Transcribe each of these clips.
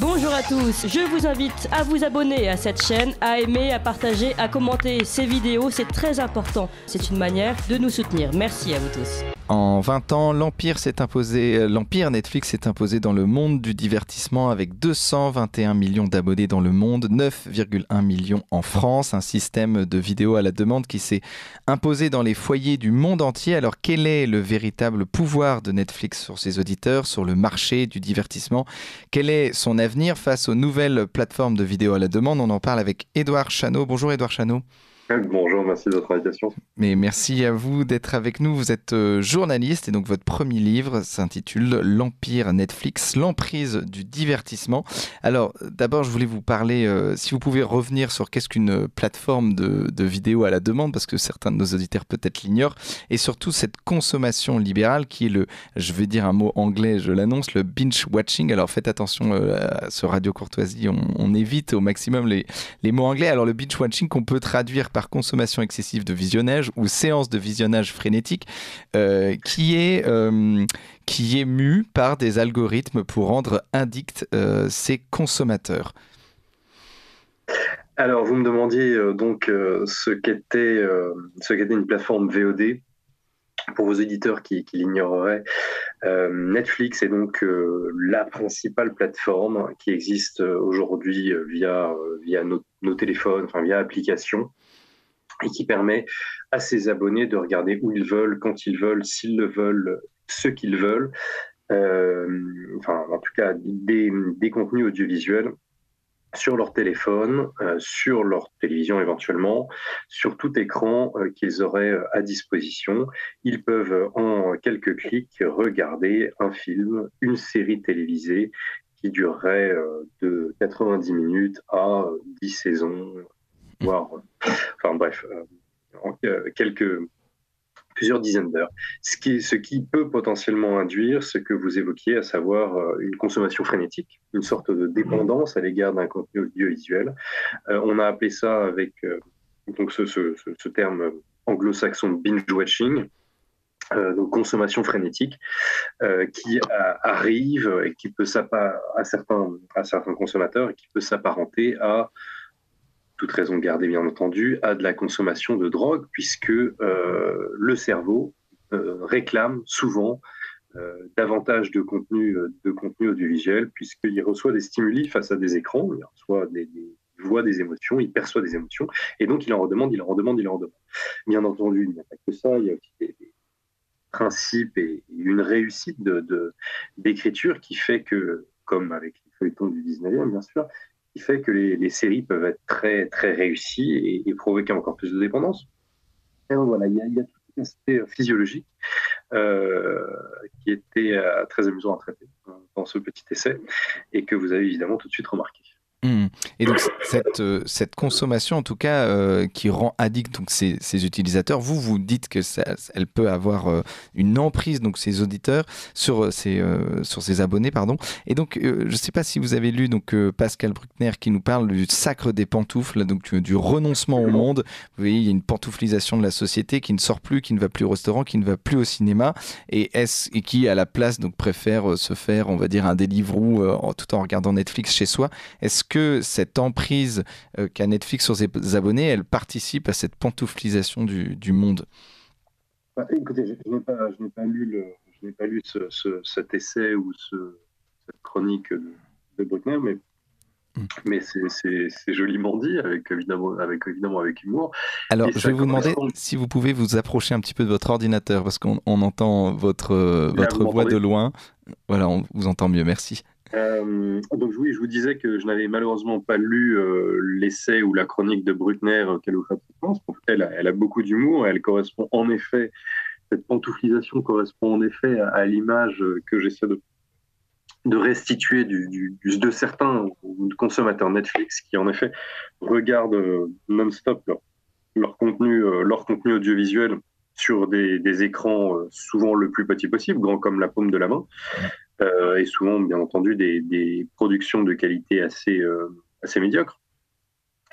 Bonjour à tous, je vous invite à vous abonner à cette chaîne, à aimer, à partager, à commenter ces vidéos, c'est très important. C'est une manière de nous soutenir. Merci à vous tous. En 20 ans, l'empire Netflix s'est imposé dans le monde du divertissement avec 221 millions d'abonnés dans le monde, 9,1 millions en France, un système de vidéos à la demande qui s'est imposé dans les foyers du monde entier. Alors quel est le véritable pouvoir de Netflix sur ses auditeurs, sur le marché du divertissement? Quel est son avenir face aux nouvelles plateformes de vidéos à la demande? On en parle avec Édouard Chano. Bonjour Édouard Chano. Bonjour, merci de votre invitation. Mais merci à vous d'être avec nous. Vous êtes journaliste et donc votre premier livre s'intitule L'Empire Netflix, l'emprise du divertissement. Alors d'abord, je voulais vous parler, si vous pouvez revenir sur qu'est-ce qu'une plateforme de vidéo à la demande, parce que certains de nos auditeurs peut-être l'ignorent, et surtout cette consommation libérale qui est je vais dire un mot anglais, je l'annonce, le binge watching. Alors faites attention sur Radio Courtoisie, on évite au maximum les mots anglais. Alors le binge watching qu'on peut traduire par consommation excessive de visionnage ou séance de visionnage frénétique qui est mue par des algorithmes pour rendre addicts ses consommateurs. Alors, vous me demandiez ce qu'était une plateforme VOD. Pour vos éditeurs qui l'ignoreraient, Netflix est donc la principale plateforme qui existe aujourd'hui via nos téléphones, enfin via application, et qui permet à ses abonnés de regarder où ils veulent, quand ils veulent, s'ils le veulent, ce qu'ils veulent, en tout cas des contenus audiovisuels sur leur téléphone, sur leur télévision éventuellement, sur tout écran qu'ils auraient à disposition. Ils peuvent en quelques clics regarder un film, une série télévisée qui durerait de 90 minutes à 10 saisons, voire, plusieurs dizaines d'heures. Ce qui peut potentiellement induire ce que vous évoquiez, à savoir une consommation frénétique, une sorte de dépendance à l'égard d'un contenu audiovisuel. On a appelé ça avec ce terme anglo-saxon binge-watching, donc consommation frénétique, qui arrive et qui peut à certains consommateurs, et qui peut s'apparenter à, toute raison gardée bien entendu, à de la consommation de drogue, puisque le cerveau réclame souvent davantage de contenu audiovisuel, puisqu'il reçoit des stimuli face à des écrans, il reçoit il voit des émotions, il perçoit des émotions, et donc il en redemande. Bien entendu, il n'y a pas que ça, il y a aussi des principes et une réussite d'écriture qui fait que, comme avec les feuilletons du 19e, bien sûr, qui fait que les séries peuvent être très, très réussies et provoquer encore plus de dépendance. Et donc voilà, il y a tout un aspect physiologique qui était très amusant à traiter dans ce petit essai et que vous avez évidemment tout de suite remarqué. Et donc cette consommation en tout cas qui rend addict donc ces utilisateurs, vous dites que elle peut avoir une emprise, donc ces auditeurs sur ces abonnés, pardon. Et donc je ne sais pas si vous avez lu donc Pascal Bruckner qui nous parle du sacre des pantoufles, donc du renoncement au monde. Vous voyez, il y a une pantouflisation de la société qui ne sort plus, qui ne va plus au restaurant, qui ne va plus au cinéma et qui à la place donc préfère se faire, on va dire, un Deliveroo tout en regardant Netflix chez soi. Est-ce que cette emprise qu'a Netflix sur ses abonnés, elle participe à cette pantouflisation du monde? Écoutez, je n'ai pas lu cet essai ou cette chronique de Bruckner, mais c'est joliment dit, avec évidemment avec humour. Alors, je vais vous demander si vous pouvez vous approcher un petit peu de votre ordinateur, parce qu'on entend votre voix de loin. Voilà, on vous entend mieux, merci. Donc oui, je vous disais que je n'avais malheureusement pas lu l'essai ou la chronique de Bruckner auquel vous faites référence. Elle a beaucoup d'humour et elle correspond en effet, cette pantouflisation correspond en effet à l'image que j'essaie de restituer de certains consommateurs Netflix qui en effet regardent non-stop leur contenu audiovisuel sur des écrans souvent le plus petit possible, grands comme la paume de la main. Et souvent, bien entendu, des productions de qualité assez médiocre.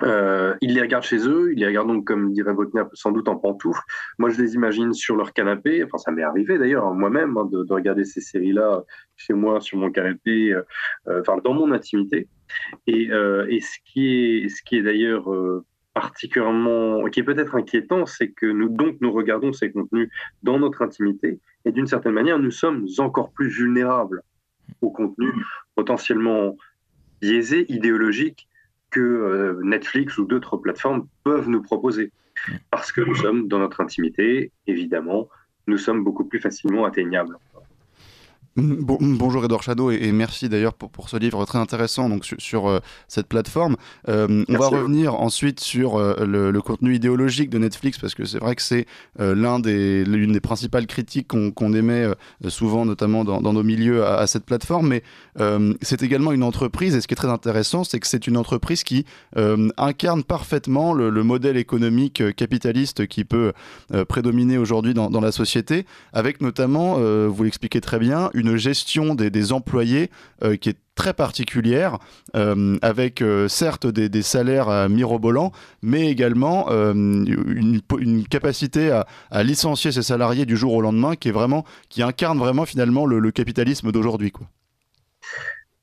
Ils les regardent chez eux, ils les regardent donc, comme dirait Wagner, sans doute en pantoufles. Moi, je les imagine sur leur canapé. Enfin, ça m'est arrivé d'ailleurs, hein, moi-même, hein, de regarder ces séries-là chez moi, sur mon canapé, enfin, dans mon intimité. Et ce qui est d'ailleurs particulièrement, qui est peut-être inquiétant, c'est que nous regardons ces contenus dans notre intimité. Et d'une certaine manière, nous sommes encore plus vulnérables aux contenus potentiellement biaisés, idéologiques, que Netflix ou d'autres plateformes peuvent nous proposer. Parce que nous sommes dans notre intimité, évidemment, nous sommes beaucoup plus facilement atteignables. Bonjour Edouard Chadot et merci d'ailleurs pour ce livre très intéressant donc sur cette plateforme. On va revenir ensuite sur le contenu idéologique de Netflix parce que c'est vrai que c'est l'une des principales critiques qu'on émet souvent notamment dans nos milieux à cette plateforme, mais c'est également une entreprise et ce qui est très intéressant c'est que c'est une entreprise qui incarne parfaitement le modèle économique capitaliste qui peut prédominer aujourd'hui dans la société avec notamment, vous l'expliquez très bien, une gestion des employés qui est très particulière, avec certes des salaires mirobolants, mais également une capacité à licencier ses salariés du jour au lendemain qui incarne vraiment finalement le capitalisme d'aujourd'hui, quoi.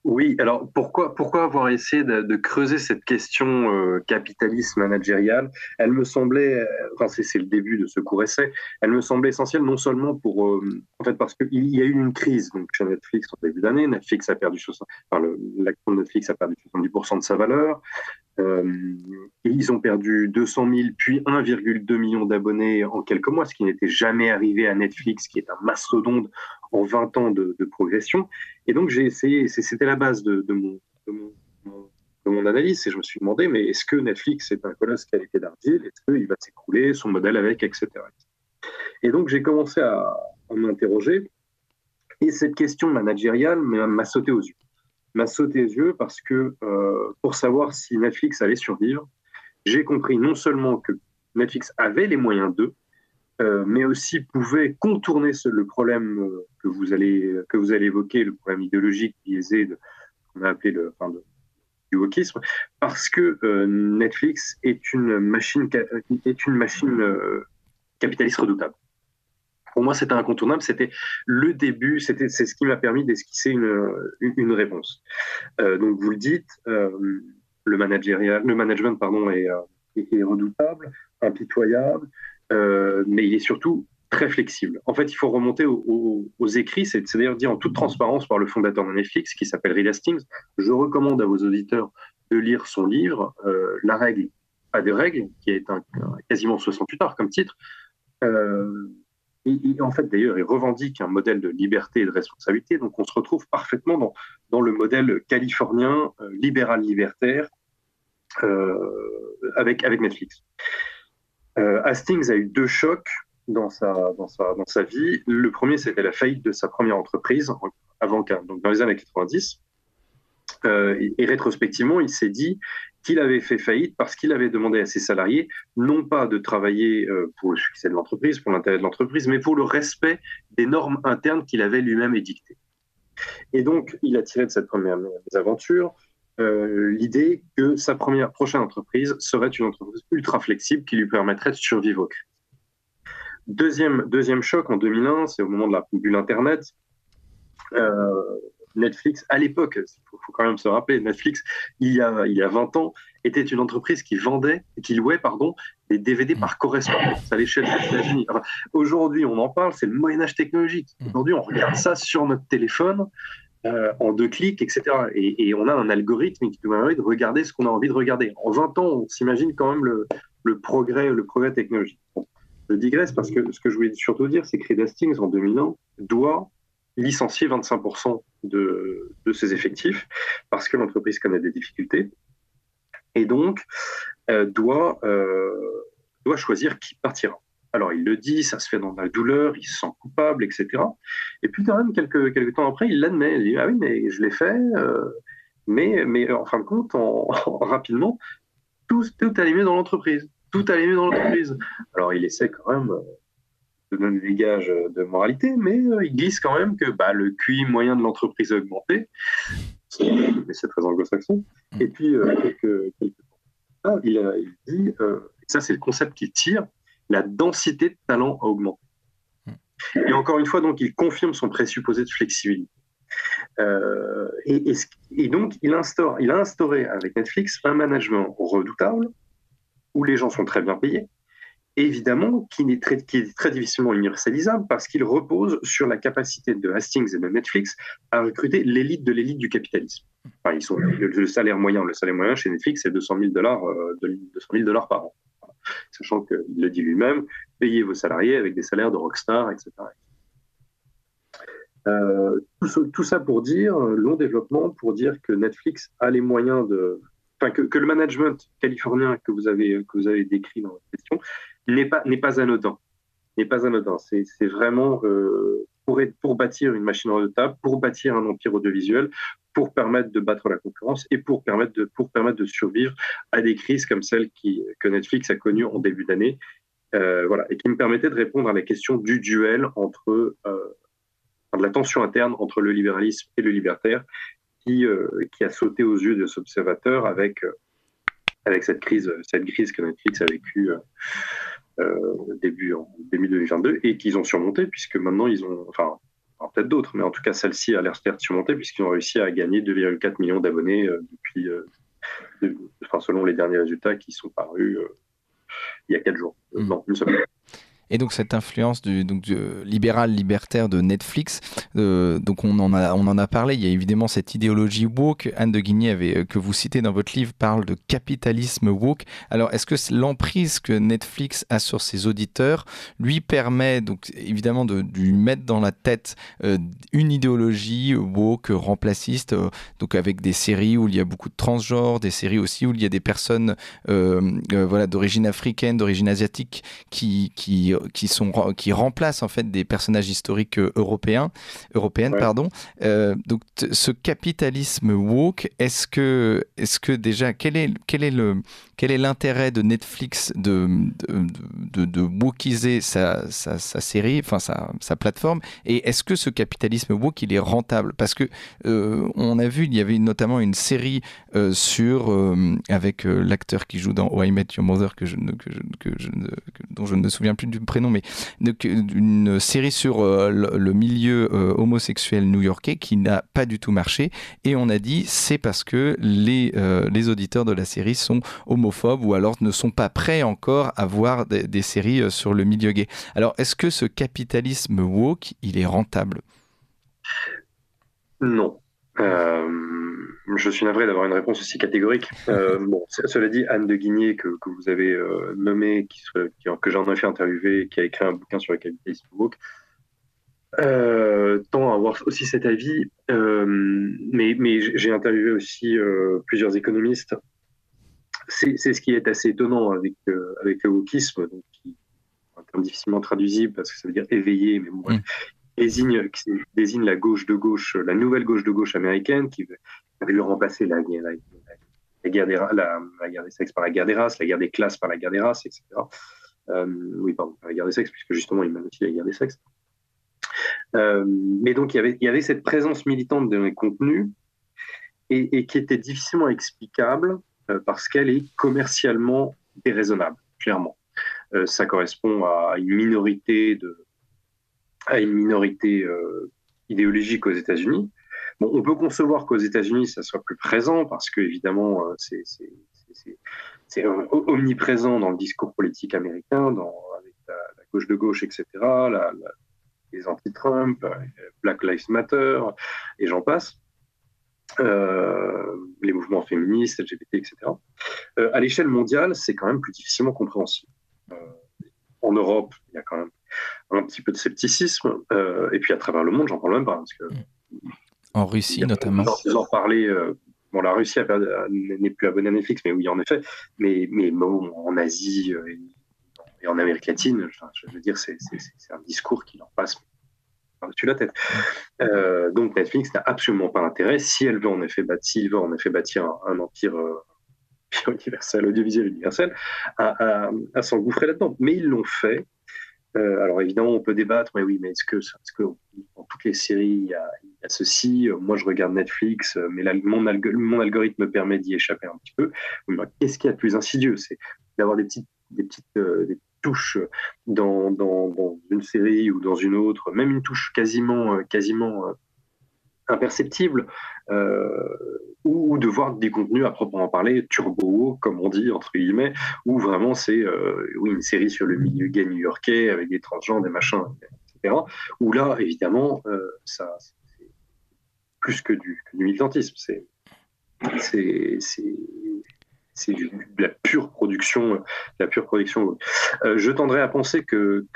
Oui, alors pourquoi avoir essayé de creuser cette question capitalisme managérial? Elle me semblait, enfin c'est le début de ce court essai, elle me semblait essentielle non seulement en fait parce qu'il y a eu une crise donc chez Netflix en début d'année, Netflix a perdu l'action de Netflix a perdu 70% de sa valeur. Ils ont perdu 200 000 puis 1,2 million d'abonnés en quelques mois, ce qui n'était jamais arrivé à Netflix, qui est un mastodonte en 20 ans de progression. Et donc j'ai essayé, c'était la base de mon analyse, et je me suis demandé, mais est-ce que Netflix est un colosse qui a l'épée d'argile? Est-ce qu'il va s'écrouler, son modèle avec, etc. Et donc j'ai commencé à m'interroger, et cette question managériale m'a sauté aux yeux. M'a sauté aux yeux parce que pour savoir si Netflix allait survivre, j'ai compris non seulement que Netflix avait les moyens d'eux, mais aussi pouvait contourner le problème que vous allez évoquer, le problème idéologique biaisé qu'on a appelé du wokisme, parce que Netflix est une machine capitaliste redoutable. Pour moi, c'était incontournable, c'était le début, c'est ce qui m'a permis d'esquisser une réponse. Donc, vous le dites, le management est redoutable, impitoyable, mais il est surtout très flexible. En fait, il faut remonter aux écrits, c'est d'ailleurs dit en toute transparence par le fondateur de Netflix, qui s'appelle Reed Hastings. Je recommande à vos auditeurs de lire son livre, La règle, pas de règles, qui est quasiment 68 heures comme titre. Et en fait, d'ailleurs, il revendique un modèle de liberté et de responsabilité. Donc, on se retrouve parfaitement dans le modèle californien, libéral-libertaire, avec Netflix. Hastings a eu 2 chocs dans sa vie. Le premier, c'était la faillite de sa première entreprise, donc dans les années 90. Et rétrospectivement, il s'est dit qu'il avait fait faillite parce qu'il avait demandé à ses salariés non pas de travailler pour le succès de l'entreprise, pour l'intérêt de l'entreprise, mais pour le respect des normes internes qu'il avait lui-même édictées. Et donc, il a tiré de cette première aventure l'idée que sa prochaine entreprise serait une entreprise ultra flexible qui lui permettrait de survivre aux crises. Deuxième choc en 2001, c'est au moment de la bulle Internet. Netflix, à l'époque, il faut quand même se rappeler, Netflix, il y a 20 ans, était une entreprise qui louait des DVD par correspondance à l'échelle des États-Unis. Enfin, aujourd'hui, on en parle, c'est le Moyen-Âge technologique. Aujourd'hui, on regarde ça sur notre téléphone, en 2 clics, etc. Et on a un algorithme qui nous permet de regarder ce qu'on a envie de regarder. En 20 ans, on s'imagine quand même le progrès technologique. Bon, je digresse parce que ce que je voulais surtout dire, c'est que Reed Hastings, en 2001, doit licencier 25% de ses effectifs parce que l'entreprise connaît des difficultés et donc doit choisir qui partira. Alors il le dit, ça se fait dans la douleur, il se sent coupable, etc. Et puis quand même quelques temps après, il l'admet, il dit ah oui mais je l'ai fait, mais en fin de compte, rapidement, tout allait mieux dans l'entreprise. Tout allait mieux dans l'entreprise. Alors il essaie quand même de donner des gages de moralité, mais il glisse quand même que le QI moyen de l'entreprise a augmenté, mais c'est très anglo-saxon, et puis quelques temps. il dit, ça c'est le concept qu'il tire, la densité de talent a augmenté. Et encore une fois, donc, il confirme son présupposé de flexibilité. Et donc, il a instauré avec Netflix un management redoutable, où les gens sont très bien payés, évidemment, qui est très difficilement universalisable parce qu'il repose sur la capacité de Hastings et de Netflix à recruter l'élite de l'élite du capitalisme. Enfin, le salaire moyen chez Netflix, c'est $200 000 par an. Sachant qu'il le dit lui-même, payez vos salariés avec des salaires de rockstar, etc. Tout ça pour dire, long développement, pour dire que Netflix a les moyens de... Enfin, que le management californien que vous avez décrit dans votre question n'est pas anodin. C'est vraiment pour bâtir une machine redoutable, pour bâtir un empire audiovisuel, pour permettre de battre la concurrence et pour permettre de survivre à des crises comme celle que Netflix a connues en début d'année, et qui me permettait de répondre à la question du duel entre de la tension interne entre le libéralisme et le libertaire qui a sauté aux yeux des observateurs avec cette crise que Netflix a vécue début 2022 et qu'ils ont surmonté, puisque maintenant ils ont, enfin peut-être d'autres, mais en tout cas celle-ci a l'air surmontée puisqu'ils ont réussi à gagner 2,4 millions d'abonnés selon les derniers résultats qui sont parus il y a 4 jours. Non, une semaine. Et donc cette influence du libéral libertaire de Netflix, donc on en a parlé. Il y a évidemment cette idéologie woke. Anne de Guigné que vous citez dans votre livre parle de capitalisme woke. Alors est-ce que l'emprise que Netflix a sur ses auditeurs lui permet donc évidemment de lui mettre dans la tête une idéologie woke remplaciste, donc avec des séries où il y a beaucoup de transgenres, des séries aussi où il y a des personnes d'origine africaine, d'origine asiatique qui remplacent en fait des personnages historiques européennes, pardon. Donc ce capitalisme woke, est-ce que déjà quel est l'intérêt de Netflix de wokiser sa série, enfin sa plateforme, et est-ce que ce capitalisme woke il est rentable? Parce que on a vu, il y avait notamment une série avec l'acteur qui joue dans How I Met Your Mother dont je ne me souviens plus du prénom, mais une série sur le milieu homosexuel new-yorkais qui n'a pas du tout marché, et on a dit c'est parce que les auditeurs de la série sont homophobes ou alors ne sont pas prêts encore à voir des séries sur le milieu gay. Alors est-ce que ce capitalisme woke il est rentable? Non. Je suis navré d'avoir une réponse aussi catégorique. Cela dit, Anne de Guigné, que vous avez nommée, que j'en ai fait interviewer, qui a écrit un bouquin sur le capitalisme woke, tend à avoir aussi cet avis. Mais j'ai interviewé aussi plusieurs économistes. C'est ce qui est assez étonnant avec le wokisme, donc qui est un terme difficilement traduisible parce que ça veut dire éveillé, mais bon, désigne la gauche de gauche, la nouvelle gauche de gauche américaine qui veut remplacer la guerre des sexes par la guerre des races, la guerre des classes par la guerre des races, etc. La guerre des sexes, puisque justement il mène aussi la guerre des sexes. Mais donc il y avait cette présence militante dans les contenus et qui était difficilement explicable parce qu'elle est commercialement déraisonnable, clairement. Ça correspond à une minorité idéologique aux États-Unis. Bon, on peut concevoir qu'aux États-Unis, ça soit plus présent parce que évidemment, c'est omniprésent dans le discours politique américain, avec la gauche de gauche, etc., les anti-Trump, Black Lives Matter, et j'en passe, les mouvements féministes, LGBT, etc. À l'échelle mondiale, c'est quand même plus difficilement compréhensible. En Europe, il y a quand même un petit peu de scepticisme, et puis à travers le monde, j'en parle même pas, parce que en Russie notamment. En parler, la Russie n'est plus abonnée à Netflix, mais oui, en effet, mais bon, en Asie et en Amérique latine, je veux dire, c'est un discours qui leur passe par-dessus la tête. Donc Netflix n'a absolument pas intérêt, s'il veut en effet bâtir un empire universel, audiovisuel universel, à s'engouffrer là-dedans. Mais ils l'ont fait Alors évidemment, on peut débattre, mais oui, mais est-ce que dans toutes les séries, il y a ceci? Moi, je regarde Netflix, mais là, mon algorithme me permet d'y échapper un petit peu. Mais qu'est-ce qu'il y a de plus insidieux? C'est d'avoir des petites touches dans une série ou dans une autre, même une touche quasiment imperceptible, ou de voir des contenus à proprement parler turbo, comme on dit, entre guillemets, où vraiment c'est oui, une série sur le milieu gay new-yorkais avec des transgenres, des machins, etc. Où là, évidemment, ça, c'est plus que du militantisme. C'est de la pure production. Je tendrais à penser que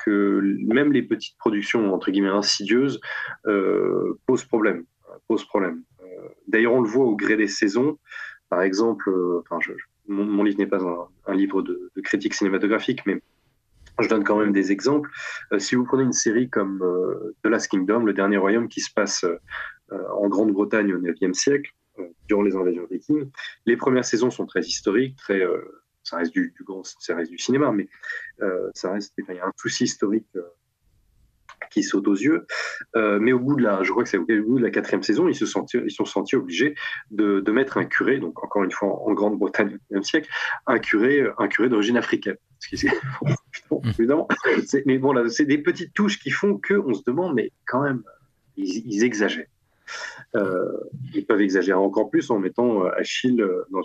même les petites productions, entre guillemets, insidieuses, posent problème. D'ailleurs, on le voit au gré des saisons. Par exemple, mon livre n'est pas un livre de critique cinématographique, mais je donne quand même des exemples. Si vous prenez une série comme The Last Kingdom, Le Dernier Royaume, qui se passe en Grande-Bretagne au IXe siècle, durant les invasions vikings, les premières saisons sont très historiques, ça reste ça reste du cinéma, mais il y a un souci historique qui saute aux yeux. Mais je crois que c'est au bout de la 4e saison, ils sont sentis obligés de mettre un curé, donc encore une fois en Grande-Bretagne au XIe siècle, un curé d'origine africaine. Évidemment. Mais bon, là, c'est des petites touches qui font qu'on se demande, mais quand même, ils exagèrent. Ils peuvent exagérer encore plus en mettant Achille dans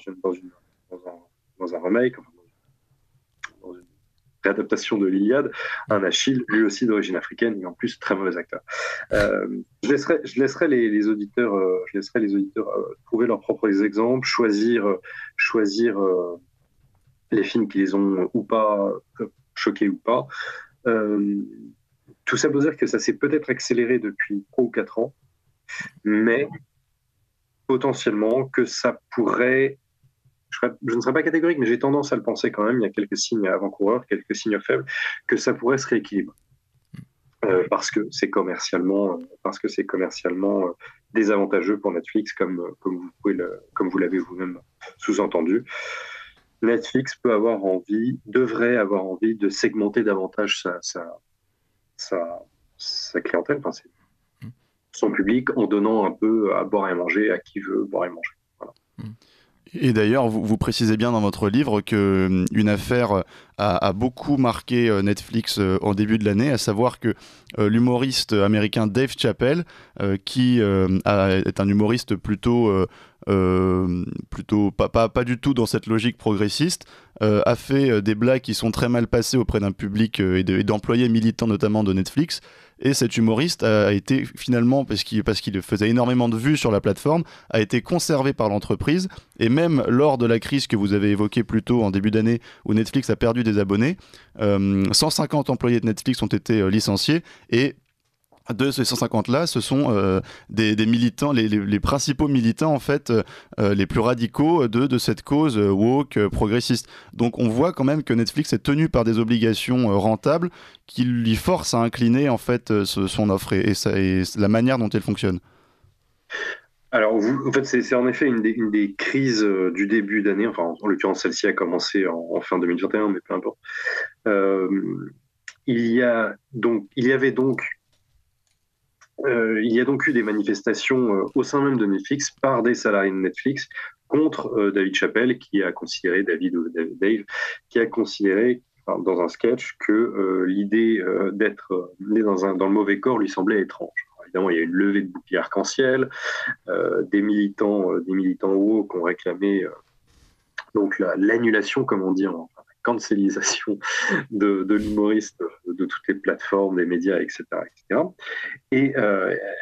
un remake, dans une réadaptation de l'Iliade, un Achille lui aussi d'origine africaine et en plus très mauvais acteur. Je laisserai les auditeurs trouver leurs propres exemples, choisir les films qui les ont ou pas choqués ou pas. Tout ça veut dire que ça s'est peut-être accéléré depuis 3 ou 4 ans, mais potentiellement que ça pourrait, je ne serais pas catégorique, mais j'ai tendance à le penser quand même, il y a quelques signes avant-coureurs, quelques signes faibles, que ça pourrait se rééquilibrer. Parce que c'est commercialement désavantageux pour Netflix, comme vous l'avez vous-même sous-entendu. Netflix devrait avoir envie de segmenter davantage sa clientèle, son public, en donnant un peu à boire et à manger à qui veut boire et manger. Voilà. Et d'ailleurs, vous précisez bien dans votre livre qu'une affaire a beaucoup marqué Netflix en début de l'année, à savoir que l'humoriste américain Dave Chappelle, qui est un humoriste plutôt pas du tout dans cette logique progressiste, a fait des blagues qui sont très mal passées auprès d'un public et d'employés militants notamment de Netflix. Et cet humoriste a été finalement, parce qu'il faisait énormément de vues sur la plateforme, a été conservé par l'entreprise. Et même lors de la crise que vous avez évoquée plus tôt en début d'année, où Netflix a perdu des abonnés, 150 employés de Netflix ont été licenciés. Et de ces 150-là, ce sont des militants, les principaux militants en fait, les plus radicaux de cette cause woke, progressiste. Donc on voit quand même que Netflix est tenu par des obligations rentables qui lui forcent à incliner en fait son offre et la manière dont elle fonctionne. Alors, en fait, c'est en effet une des crises du début d'année. Enfin, en l'occurrence, celle-ci a commencé en fin 2021, mais peu importe. Il y a donc eu des manifestations au sein même de Netflix par des salariés de Netflix contre David Chappelle, qui a considéré, Dave, qui a considéré dans un sketch que l'idée d'être né dans le mauvais corps lui semblait étrange. Alors, évidemment, il y a eu une levée de boucliers arc-en-ciel, des militants woke qui ont réclamé donc l'annulation, comme on dit en cancelisation de l'humoriste de toutes les plateformes, des médias, etc. Et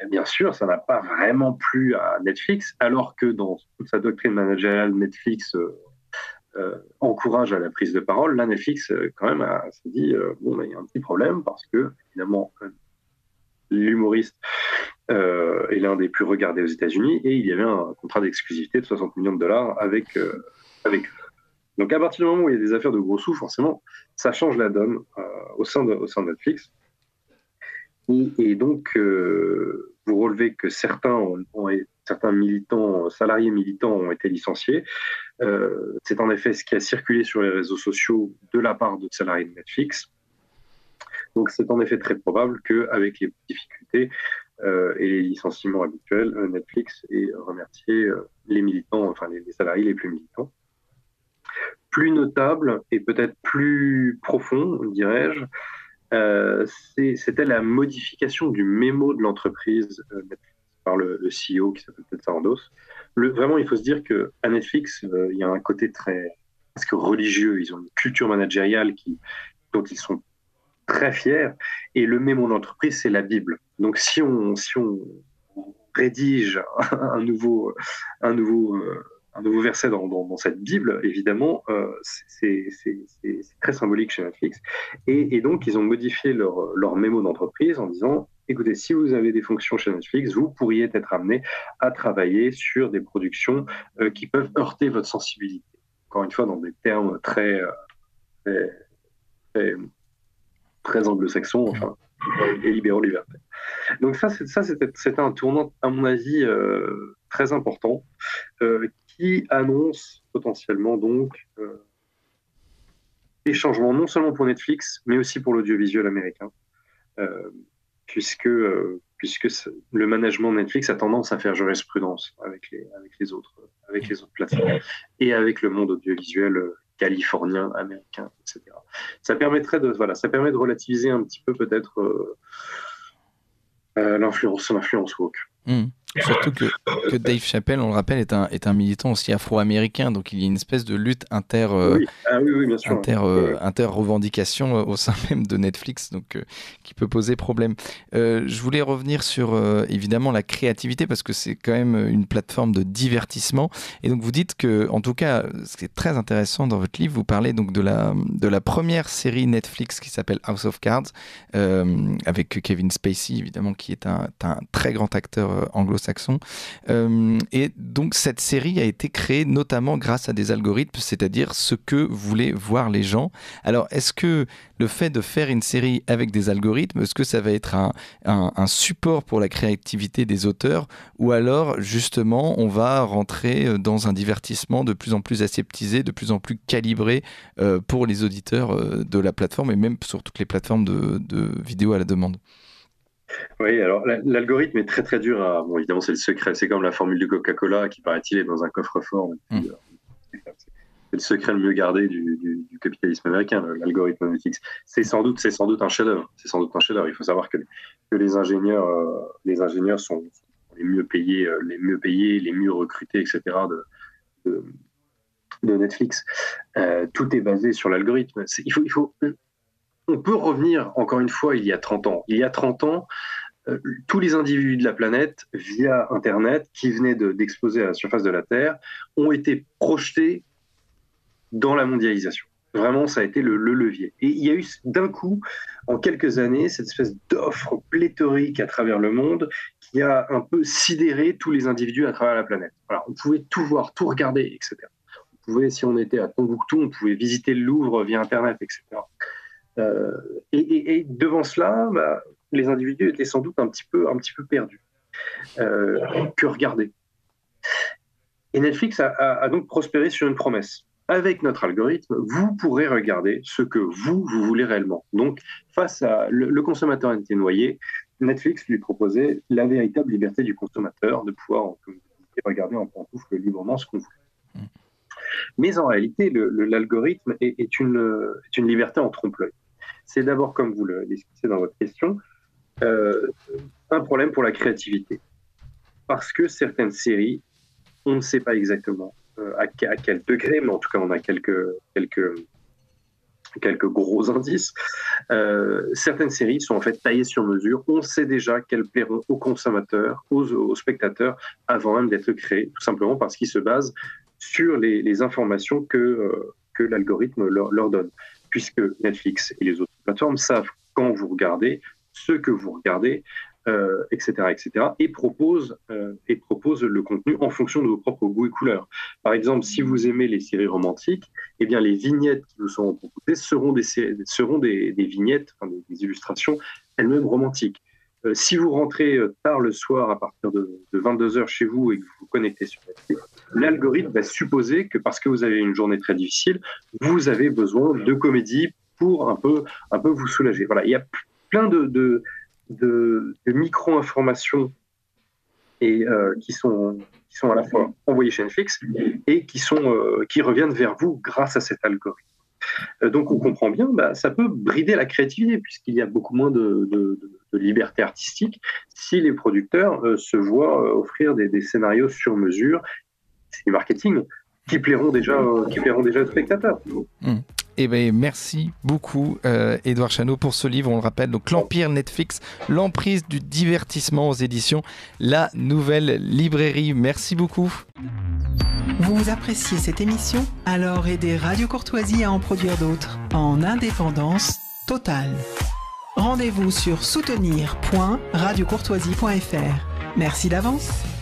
bien sûr, ça n'a pas vraiment plu à Netflix, alors que dans toute sa doctrine managériale, Netflix encourage à la prise de parole. Là, Netflix, quand même, s'est dit, il y a un petit problème, parce que, évidemment, l'humoriste est l'un des plus regardés aux États-Unis, et il y avait un contrat d'exclusivité de $60 millions avec eux. Donc, à partir du moment où il y a des affaires de gros sous, forcément, ça change la donne au sein de Netflix. Et donc, vous relevez que certains salariés militants ont été licenciés. C'est en effet ce qui a circulé sur les réseaux sociaux de la part de salariés de Netflix. Donc c'est en effet très probable qu'avec les difficultés et les licenciements habituels, Netflix ait remercié les militants, enfin les salariés les plus militants. Plus notable et peut-être plus profond, dirais-je, c'était la modification du mémo de l'entreprise Netflix par le CEO qui s'appelle Ted Sarandos. Vraiment, il faut se dire qu'à Netflix, il y a un côté très presque religieux. Ils ont une culture managériale dont ils sont très fiers. Et le mémo de l'entreprise, c'est la Bible. Donc, si on rédige un nouveau verset dans cette Bible, évidemment, c'est très symbolique chez Netflix. Et donc, ils ont modifié leur mémo d'entreprise en disant, écoutez, si vous avez des fonctions chez Netflix, vous pourriez être amené à travailler sur des productions qui peuvent heurter votre sensibilité. Encore une fois, dans des termes très anglo-saxons, enfin, et libéraux-libertaires. Donc c'était un tournant, à mon avis, très important, qui annonce potentiellement donc des changements non seulement pour Netflix, mais aussi pour l'audiovisuel américain, puisque le management de Netflix a tendance à faire jurisprudence avec les autres plateformes et avec le monde audiovisuel californien, américain, etc. Ça permet de relativiser un petit peu peut-être l'influence woke. Surtout que Dave Chappelle, on le rappelle, est un militant aussi afro-américain, donc il y a une espèce de lutte inter-revendication au sein même de Netflix, donc qui peut poser problème. Je voulais revenir sur évidemment la créativité, parce que c'est quand même une plateforme de divertissement, et donc vous dites que, en tout cas, ce qui est très intéressant dans votre livre, vous parlez donc de la première série Netflix qui s'appelle House of Cards, avec Kevin Spacey, évidemment, qui est un très grand acteur anglo-saxon. Et donc cette série a été créée notamment grâce à des algorithmes, c'est-à-dire ce que voulaient voir les gens. Alors est-ce que le fait de faire une série avec des algorithmes, est-ce que ça va être un support pour la créativité des auteurs, ou alors justement on va rentrer dans un divertissement de plus en plus aseptisé, de plus en plus calibré pour les auditeurs de la plateforme, et même sur toutes les plateformes de vidéos à la demande? Oui, alors l'algorithme est très très dur à... Bon, évidemment, c'est le secret. C'est comme la formule du Coca-Cola qui, paraît-il, est dans un coffre-fort. C'est le secret le mieux gardé du capitalisme américain, l'algorithme Netflix. C'est sans doute un chef-d'œuvre. C'est sans doute un chef-d'œuvre. Il faut savoir que les ingénieurs sont les mieux payés, les mieux recrutés, etc. de Netflix. Tout est basé sur l'algorithme. On peut revenir, encore une fois, il y a 30 ans. Il y a 30 ans, tous les individus de la planète, via Internet, qui venaient d'exploser à la surface de la Terre, ont été projetés dans la mondialisation. Vraiment, ça a été le levier. Et il y a eu d'un coup, en quelques années, cette espèce d'offre pléthorique à travers le monde qui a un peu sidéré tous les individus à travers la planète. Voilà, on pouvait tout voir, tout regarder, etc. On pouvait, si on était à Tombouctou, on pouvait visiter le Louvre via Internet, etc. Et devant cela, les individus étaient sans doute un petit peu perdus. Que regarder. Et Netflix a donc prospéré sur une promesse. Avec notre algorithme, vous pourrez regarder ce que vous voulez réellement. Donc, face à le consommateur était noyé, Netflix lui proposait la véritable liberté du consommateur de pouvoir regarder en pantoufle librement ce qu'on voulait. Mais en réalité, l'algorithme est une liberté en trompe-l'œil. C'est d'abord, comme vous l'expliquez dans votre question, un problème pour la créativité. Parce que certaines séries, on ne sait pas exactement à quel degré, mais en tout cas, on a quelques gros indices. Certaines séries sont en fait taillées sur mesure. On sait déjà qu'elles plairont aux consommateurs, aux spectateurs, avant même d'être créées, tout simplement parce qu'ils se basent sur les informations que l'algorithme leur donne. Puisque Netflix et les autres plateformes savent quand vous regardez, ce que vous regardez, etc., et proposent le contenu en fonction de vos propres goûts et couleurs. Par exemple, si vous aimez les séries romantiques, eh bien, les vignettes qui vous seront proposées seront des vignettes, enfin, des illustrations elles-mêmes romantiques. Si vous rentrez tard le soir à partir de 22h chez vous et que vous vous connectez sur Netflix, l'algorithme va supposer que parce que vous avez une journée très difficile, vous avez besoin de comédies pour un peu vous soulager. Voilà, il y a plein de micro-informations et qui sont à la fois envoyées chez Netflix et qui reviennent vers vous grâce à cet algorithme. Donc on comprend bien, ça peut brider la créativité puisqu'il y a beaucoup moins de liberté artistique si les producteurs se voient offrir des scénarios sur mesure, c'est du marketing, qui plairont déjà aux spectateurs. Eh bien, merci beaucoup, Édouard Chano, pour ce livre. On le rappelle, donc l'Empire Netflix, l'emprise du divertissement aux éditions La Nouvelle Librairie. Merci beaucoup. Vous appréciez cette émission? Alors aidez Radio Courtoisie à en produire d'autres, en indépendance totale. Rendez-vous sur soutenir.radiocourtoisie.fr. Merci d'avance.